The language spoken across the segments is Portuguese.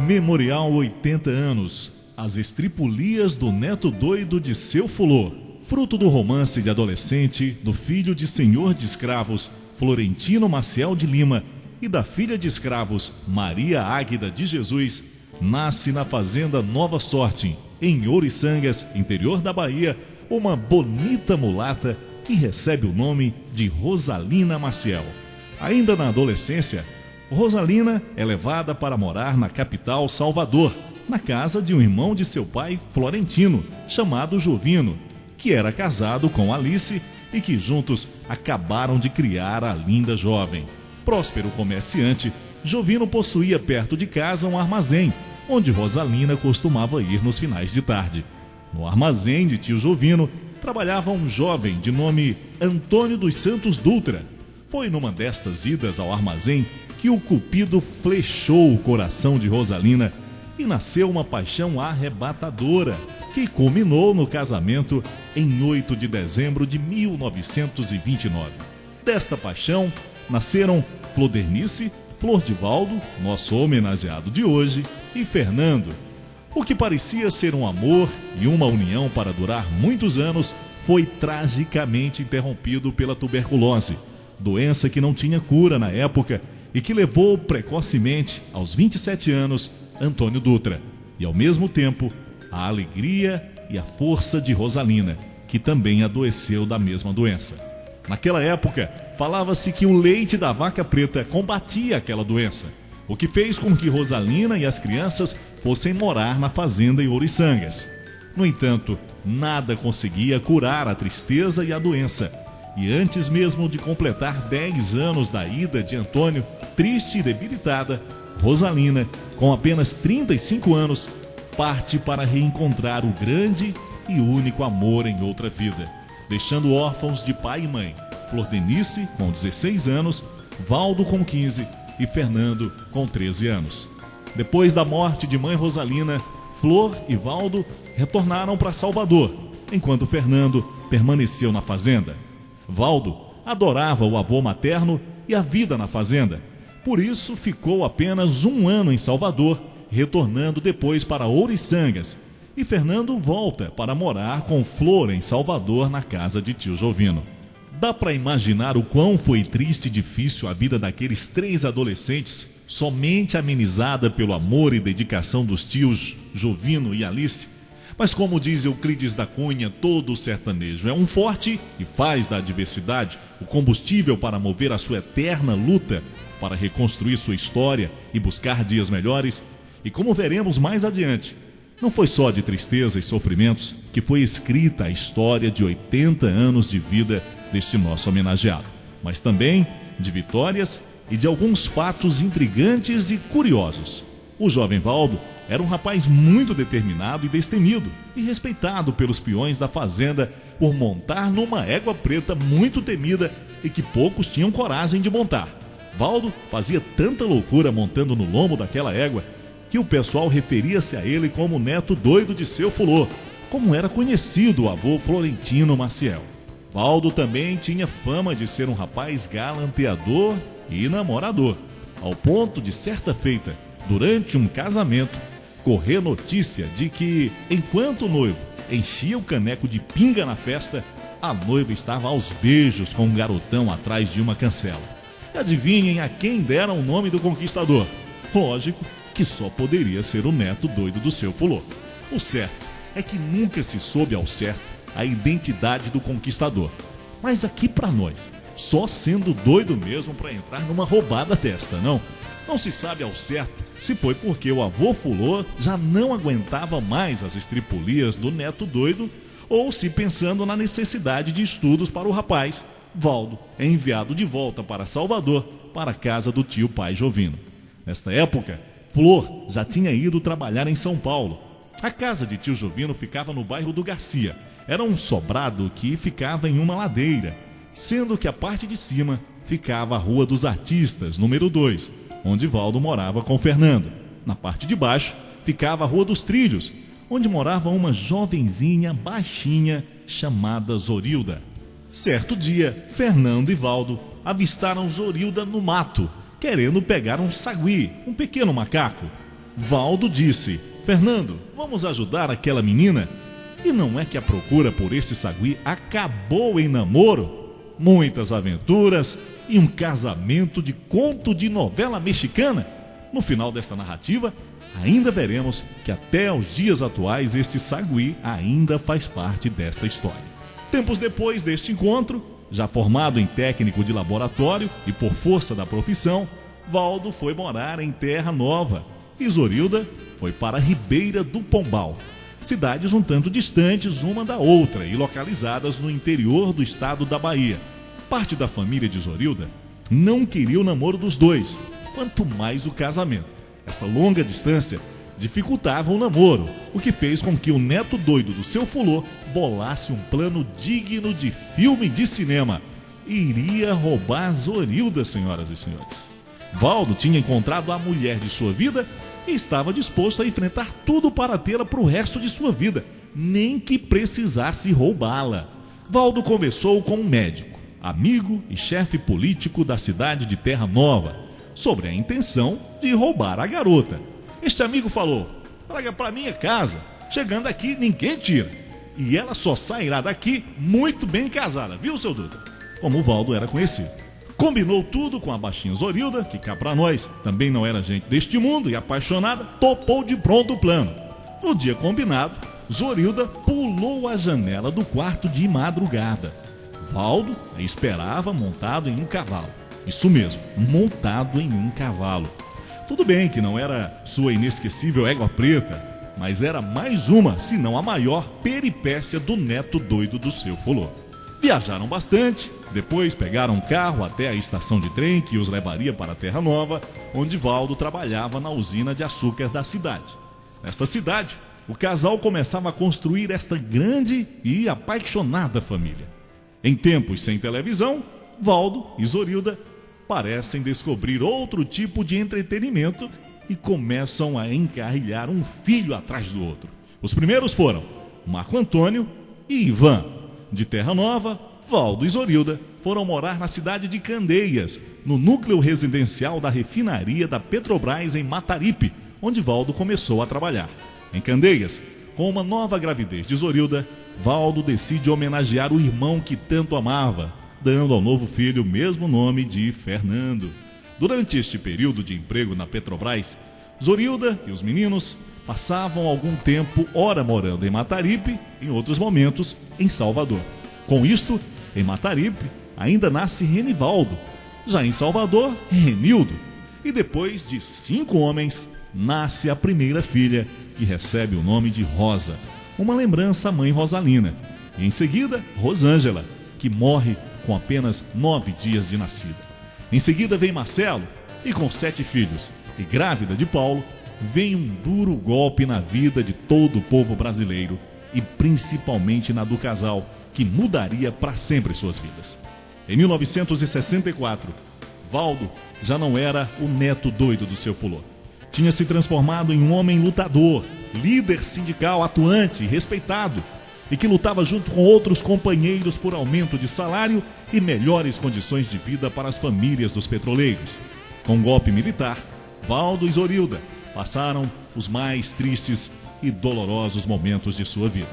Memorial 80 anos. As estripulias do neto doido de seu Fulô. Fruto do romance de adolescente do filho de senhor de escravos, Florentino Maciel de Lima, e da filha de escravos, Maria Águida de Jesus, nasce na fazenda Nova Sorte, em Ouriçangas, interior da Bahia, uma bonita mulata que recebe o nome de Rosalina Maciel. Ainda na adolescência, Rosalina é levada para morar na capital Salvador, na casa de um irmão de seu pai, Florentino, chamado Jovino, que era casado com Alice e que juntos acabaram de criar a linda jovem. Próspero comerciante, Jovino possuía perto de casa um armazém, onde Rosalina costumava ir nos finais de tarde. No armazém de tio Jovino, trabalhava um jovem de nome Antônio dos Santos Dutra. Foi numa destas idas ao armazém que o cupido flechou o coração de Rosalina e nasceu uma paixão arrebatadora, que culminou no casamento em 8 de dezembro de 1929. Desta paixão nasceram Flordenisse, Flordivaldo, nosso homenageado de hoje, e Fernando. O que parecia ser um amor e uma união para durar muitos anos foi tragicamente interrompido pela tuberculose, doença que não tinha cura na época e que levou precocemente, aos 27 anos, Antônio Dutra, e ao mesmo tempo a alegria e a força de Rosalina, que também adoeceu da mesma doença. Naquela época, falava-se que o leite da vaca preta combatia aquela doença, o que fez com que Rosalina e as crianças fossem morar na fazenda em Ouriçangas. No entanto, nada conseguia curar a tristeza e a doença, e antes mesmo de completar 10 anos da ida de Antônio, triste e debilitada, Rosalina, com apenas 35 anos, parte para reencontrar o grande e único amor em outra vida, deixando órfãos de pai e mãe, Flordenisse, com 16 anos, Valdo, com 15 e Fernando, com 13 anos. Depois da morte de mãe Rosalina, Flor e Valdo retornaram para Salvador, enquanto Fernando permaneceu na fazenda. Valdo adorava o avô materno e a vida na fazenda. Por isso, ficou apenas um ano em Salvador, retornando depois para Ouriçangas. E Fernando volta para morar com Flor em Salvador, na casa de tio Jovino. Dá para imaginar o quão foi triste e difícil a vida daqueles 3 adolescentes, somente amenizada pelo amor e dedicação dos tios Jovino e Alice. Mas como diz Euclides da Cunha, todo sertanejo é um forte e faz da adversidade o combustível para mover a sua eterna luta para reconstruir sua história e buscar dias melhores. E como veremos mais adiante, não foi só de tristeza e sofrimentos que foi escrita a história de 80 anos de vida deste nosso homenageado, mas também de vitórias e de alguns fatos intrigantes e curiosos. O jovem Valdo era um rapaz muito determinado e destemido, e respeitado pelos peões da fazenda por montar numa égua preta muito temida e que poucos tinham coragem de montar. Valdo fazia tanta loucura montando no lombo daquela égua que o pessoal referia-se a ele como o neto doido de seu Fulô, como era conhecido o avô Florentino Maciel. Valdo também tinha fama de ser um rapaz galanteador e namorador, ao ponto de, certa feita, durante um casamento, correr notícia de que, enquanto o noivo enchia o caneco de pinga na festa, a noiva estava aos beijos com um garotão atrás de uma cancela. E adivinhem a quem deram o nome do conquistador? Lógico que só poderia ser o neto doido do seu Fulô. O certo é que nunca se soube ao certo a identidade do conquistador. Mas aqui pra nós, só sendo doido mesmo para entrar numa roubada desta, não? Não se sabe ao certo se foi porque o avô Fulô já não aguentava mais as estripulias do neto doido, ou se, pensando na necessidade de estudos para o rapaz, Valdo é enviado de volta para Salvador, para a casa do tio pai Jovino. Nesta época, Flor já tinha ido trabalhar em São Paulo. A casa de tio Jovino ficava no bairro do Garcia. Era um sobrado que ficava em uma ladeira, sendo que a parte de cima ficava a Rua dos Artistas, número 2, onde Valdo morava com Fernando. Na parte de baixo ficava a Rua dos Trilhos, onde morava uma jovenzinha baixinha chamada Zorilda. Certo dia, Fernando e Valdo avistaram Zorilda no mato, querendo pegar um sagui, um pequeno macaco. Valdo disse: Fernando, vamos ajudar aquela menina? E não é que a procura por este sagui acabou em namoro? Muitas aventuras e um casamento de conto de novela mexicana? No final desta narrativa, ainda veremos que até os dias atuais este sagui ainda faz parte desta história. Tempos depois deste encontro, já formado em técnico de laboratório e por força da profissão, Valdo foi morar em Terra Nova e Zorilda foi para Ribeira do Pombal, cidades um tanto distantes uma da outra e localizadas no interior do estado da Bahia. Parte da família de Zorilda não queria o namoro dos dois, quanto mais o casamento. Esta longa distância dificultava o namoro, o que fez com que o neto doido do seu fulô bolasse um plano digno de filme de cinema. Iria roubar Zorilda, senhoras e senhores. Valdo tinha encontrado a mulher de sua vida e estava disposto a enfrentar tudo para tê-la para o resto de sua vida, nem que precisasse roubá-la. Valdo conversou com um médico, amigo e chefe político da cidade de Terra Nova, sobre a intenção de roubar a garota. Este amigo falou: traga para minha casa, chegando aqui ninguém tira, e ela só sairá daqui muito bem casada, viu, seu Duda? Como o Valdo era conhecido. Combinou tudo com a baixinha Zorilda, que cá pra nós também não era gente deste mundo e apaixonada, topou de pronto o plano. No dia combinado, Zorilda pulou a janela do quarto de madrugada. Valdo a esperava montado em um cavalo. Isso mesmo, montado em um cavalo. Tudo bem que não era sua inesquecível égua preta, mas era mais uma, se não a maior, peripécia do neto doido do seu fulô. Viajaram bastante, depois pegaram um carro até a estação de trem que os levaria para Terra Nova, onde Valdo trabalhava na usina de açúcar da cidade. Nesta cidade, o casal começava a construir esta grande e apaixonada família. Em tempos sem televisão, Valdo e Zorilda parecem descobrir outro tipo de entretenimento e começam a encarrilhar um filho atrás do outro. Os primeiros foram Marco Antônio e Ivan. De Terra Nova, Valdo e Zorilda foram morar na cidade de Candeias, no núcleo residencial da refinaria da Petrobras em Mataripe, onde Valdo começou a trabalhar. Em Candeias, com uma nova gravidez de Zorilda, Valdo decide homenagear o irmão que tanto amava, dando ao novo filho o mesmo nome de Fernando. Durante este período de emprego na Petrobras, Zorilda e os meninos passavam algum tempo, ora morando em Mataripe, em outros momentos em Salvador. Com isto, em Mataripe, ainda nasce Renivaldo. Já em Salvador, Renildo. E depois de 5 homens, nasce a primeira filha, que recebe o nome de Rosa, uma lembrança à mãe Rosalina. E em seguida, Rosângela, que morre com apenas 9 dias de nascida. Em seguida vem Marcelo, e com 7 filhos. E grávida de Paulo, vem um duro golpe na vida de todo o povo brasileiro, e principalmente na do casal, que mudaria para sempre suas vidas. Em 1964, Valdo já não era o neto doido do seu fulô. Tinha se transformado em um homem lutador, líder sindical atuante e respeitado, e que lutava junto com outros companheiros por aumento de salário e melhores condições de vida para as famílias dos petroleiros. Com o golpe militar, Valdo e Zorilda passaram os mais tristes e dolorosos momentos de sua vida.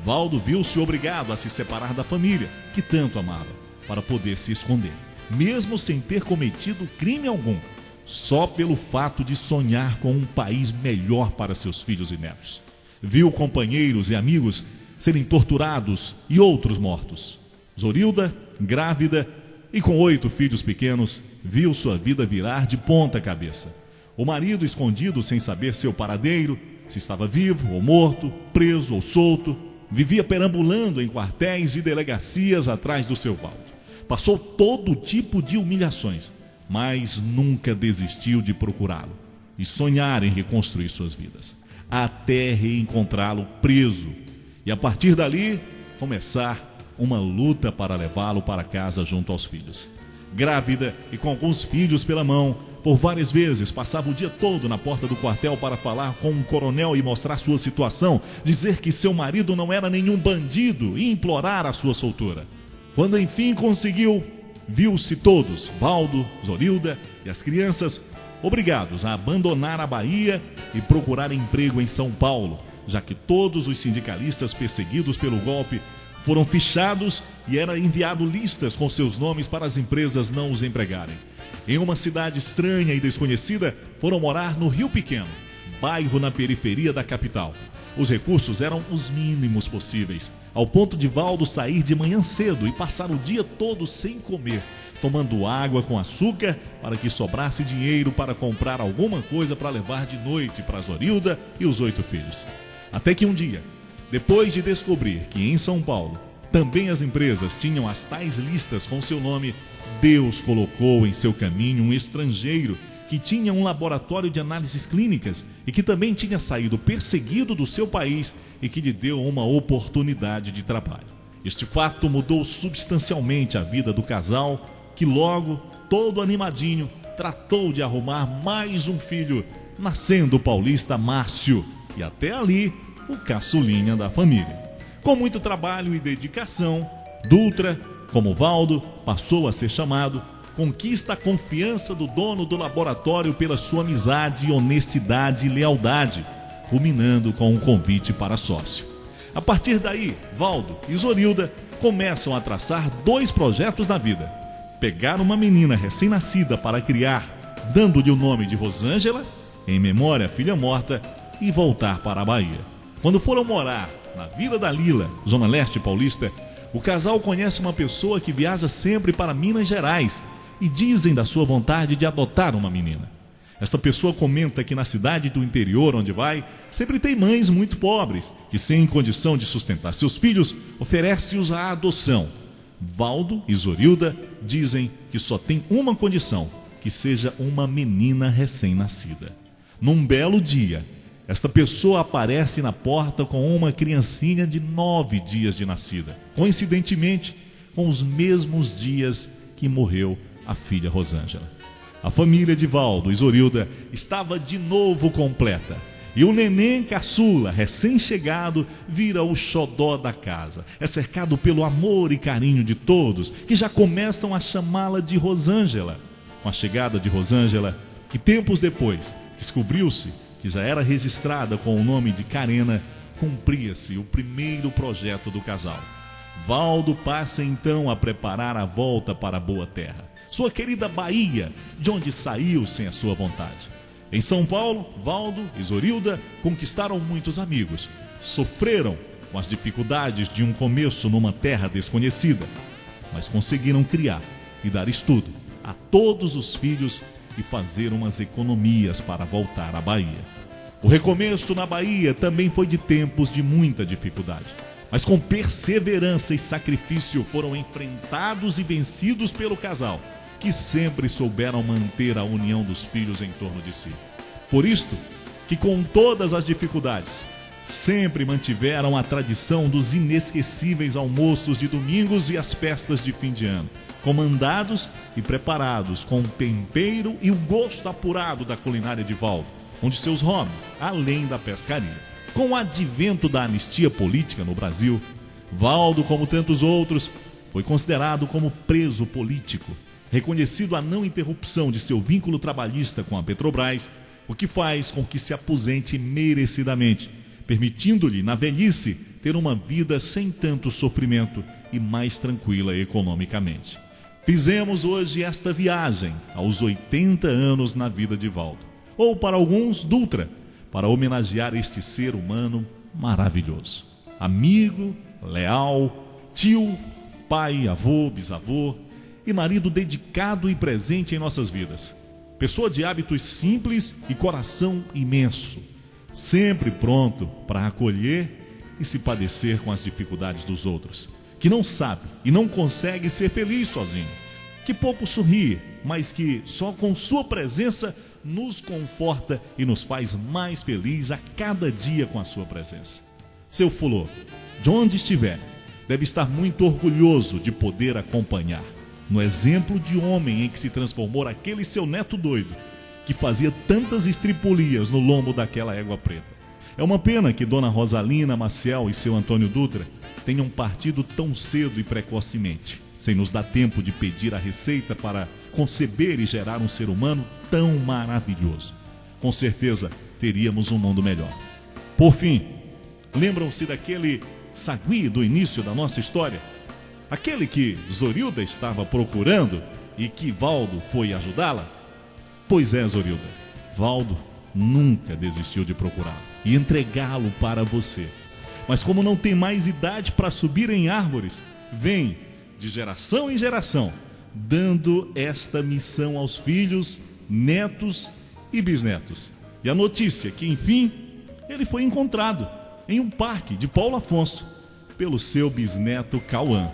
Valdo viu-se obrigado a se separar da família, que tanto amava, para poder se esconder, mesmo sem ter cometido crime algum, só pelo fato de sonhar com um país melhor para seus filhos e netos. Viu companheiros e amigos serem torturados e outros mortos. Zorilda, grávida e com 8 filhos pequenos, viu sua vida virar de ponta cabeça. O marido escondido sem saber seu paradeiro, se estava vivo ou morto, preso ou solto, vivia perambulando em quartéis e delegacias atrás do seu Valdo. Passou todo tipo de humilhações, mas nunca desistiu de procurá-lo e sonhar em reconstruir suas vidas, até reencontrá-lo preso e a partir dali começar uma luta para levá-lo para casa junto aos filhos. Grávida e com alguns filhos pela mão, por várias vezes passava o dia todo na porta do quartel para falar com um coronel e mostrar sua situação, dizer que seu marido não era nenhum bandido e implorar a sua soltura. Quando enfim conseguiu, viu-se todos, Valdo, Zorilda e as crianças, obrigados a abandonar a Bahia e procurar emprego em São Paulo, já que todos os sindicalistas perseguidos pelo golpe foram fichados e era enviado listas com seus nomes para as empresas não os empregarem. Em uma cidade estranha e desconhecida, foram morar no Rio Pequeno, bairro na periferia da capital. Os recursos eram os mínimos possíveis, ao ponto de Valdo sair de manhã cedo e passar o dia todo sem comer, tomando água com açúcar para que sobrasse dinheiro para comprar alguma coisa para levar de noite para Zorilda e os 8 filhos. Até que um dia, depois de descobrir que em São Paulo também as empresas tinham as tais listas com seu nome, Deus colocou em seu caminho um estrangeiro que tinha um laboratório de análises clínicas e que também tinha saído perseguido do seu país e que lhe deu uma oportunidade de trabalho. Este fato mudou substancialmente a vida do casal, que logo, todo animadinho, tratou de arrumar mais um filho, nascendo o paulista Márcio, e até ali o caçulinha da família. Com muito trabalho e dedicação, Dutra, como Valdo, passou a ser chamado, conquista a confiança do dono do laboratório pela sua amizade, honestidade e lealdade, culminando com um convite para sócio. A partir daí, Valdo e Zorilda começam a traçar 2 projetos na vida: pegar uma menina recém-nascida para criar, dando-lhe o nome de Rosângela, em memória à filha morta, e voltar para a Bahia. Quando foram morar na Vila da Lila, zona leste paulista, o casal conhece uma pessoa que viaja sempre para Minas Gerais e dizem da sua vontade de adotar uma menina. Esta pessoa comenta que na cidade do interior onde vai, sempre tem mães muito pobres, que sem condição de sustentar seus filhos, oferece-os à adoção. Valdo e Zorilda dizem que só tem uma condição, que seja uma menina recém-nascida. Num belo dia, esta pessoa aparece na porta com uma criancinha de 9 dias de nascida, coincidentemente com os mesmos dias que morreu a filha Rosângela. A família de Valdo e Zorilda estava de novo completa, e o neném caçula, recém-chegado, vira o xodó da casa. É cercado pelo amor e carinho de todos, que já começam a chamá-la de Rosângela. Com a chegada de Rosângela, que tempos depois descobriu-se que já era registrada com o nome de Carena, cumpria-se o primeiro projeto do casal. Valdo passa então a preparar a volta para a Boa Terra, sua querida Bahia, de onde saiu sem a sua vontade. Em São Paulo, Valdo e Zorilda conquistaram muitos amigos, sofreram com as dificuldades de um começo numa terra desconhecida, mas conseguiram criar e dar estudo a todos os filhos e fazer umas economias para voltar à Bahia. O recomeço na Bahia também foi de tempos de muita dificuldade, mas com perseverança e sacrifício foram enfrentados e vencidos pelo casal, que sempre souberam manter a união dos filhos em torno de si. Por isto, que com todas as dificuldades, sempre mantiveram a tradição dos inesquecíveis almoços de domingos e as festas de fim de ano, comandados e preparados com o tempero e o gosto apurado da culinária de Valdo, um de seus hobbies, além da pescaria. Com o advento da anistia política no Brasil, Valdo, como tantos outros, foi considerado como preso político, reconhecido a não interrupção de seu vínculo trabalhista com a Petrobras, o que faz com que se aposente merecidamente, permitindo-lhe, na velhice, ter uma vida sem tanto sofrimento e mais tranquila economicamente. Fizemos hoje esta viagem aos 80 anos na vida de Valdo, ou para alguns, Dutra, para homenagear este ser humano maravilhoso. Amigo, leal, tio, pai, avô, bisavô e marido dedicado e presente em nossas vidas. Pessoa de hábitos simples e coração imenso, sempre pronto para acolher e se padecer com as dificuldades dos outros, que não sabe e não consegue ser feliz sozinho, que pouco sorri, mas que só com sua presença nos conforta e nos faz mais feliz a cada dia com a sua presença. Seu fulô, de onde estiver, deve estar muito orgulhoso de poder acompanhar, no exemplo de homem em que se transformou aquele seu neto doido, que fazia tantas estripulias no lombo daquela égua preta. É uma pena que Dona Rosalina Maciel e seu Antônio Dutra tenham partido tão cedo e precocemente. sem nos dar tempo de pedir a receita para conceber e gerar um ser humano tão maravilhoso. Com certeza teríamos um mundo melhor. Por fim, lembram-se daquele sagui do início da nossa história? Aquele que Zorilda estava procurando e que Valdo foi ajudá-la? Pois é, Zorilda, Valdo nunca desistiu de procurá-lo e entregá-lo para você. Mas como não tem mais idade para subir em árvores, vem de geração em geração, dando esta missão aos filhos, netos e bisnetos. E a notícia que, enfim, ele foi encontrado em um parque de Paulo Afonso pelo seu bisneto Cauã.